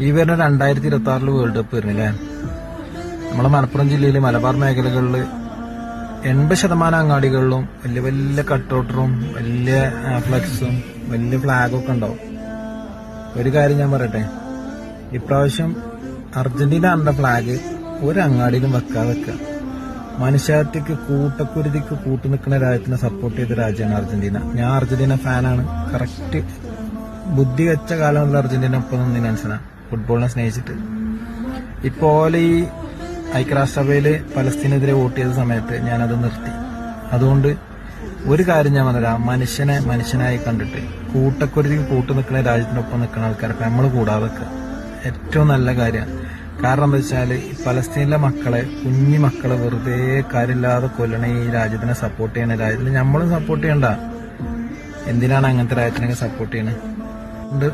ഈ വരുന്ന 2026 world cup വരുന്നില്ലേ? നമ്മളെ മലപ്പുറം ജില്ലയിൽ മലബാർ മേഖലകളിൽ 80% അങ്ങാടികളിലും വലിയ വലിയ കട്ടൗട്ടറും വലിയ ഫ്ലക്സും വലിയ ഫ്ലാഗും ഒക്കെ ഉണ്ടാവും. ഒരു കാര്യം ഞാൻ പറയട്ടെ, ഇപ്രാവശ്യം അർജന്റീന ഫ്ലാഗ് ഒരു അങ്ങാടിയിലും വെക്കാതെ വെക്കുക. മനുഷ്യാർത്ഥിക്ക് കൂട്ടക്കുരുതിക്ക് നിൽക്കുന്ന രാജ്യത്തിനെ സപ്പോർട്ട് ചെയ്ത രാജ്യമാണ് അർജന്റീന. ഞാൻ അർജന്റീന ഫാനാണ്. കറക്റ്റ് ബുദ്ധി വെച്ച കാലമുള്ള അർജന്റീന ഒപ്പം നിന്നതിന് മനസ്സിലാണ് ഫുട്ബോളിനെ സ്നേഹിച്ചിട്ട്. ഇപ്പോൾ ഈ ഐക്യരാഷ്ട്രസഭയില് പലസ്തീനെതിരെ വോട്ട് ചെയ്ത സമയത്ത് ഞാനത് നിർത്തി. അതുകൊണ്ട് ഒരു കാര്യം ഞാൻ പറഞ്ഞുതരാം, മനുഷ്യനെ മനുഷ്യനായി കണ്ടിട്ട് കൂട്ടക്കുരുതിക്ക് നിൽക്കുന്ന രാജ്യത്തിനൊപ്പം നിൽക്കുന്ന ആൾക്കാരൊക്കെ നമ്മൾ കൂടാതെ വെക്കുക. ഏറ്റവും നല്ല കാര്യമാണ്. കാരണം എന്താ വെച്ചാൽ പലസ്തീനിലെ കുഞ്ഞു മക്കളെ വെറുതെ കാര്യമില്ലാതെ കൊല്ലണ ഈ രാജ്യത്തിനെ സപ്പോർട്ട് ചെയ്യണ രാജ്യത്തിന് നമ്മളും സപ്പോർട്ട് ചെയ്യണ്ട. എന്തിനാണ് അങ്ങനത്തെ രാജ്യത്തിനൊക്കെ സപ്പോർട്ട് ചെയ്യണത്?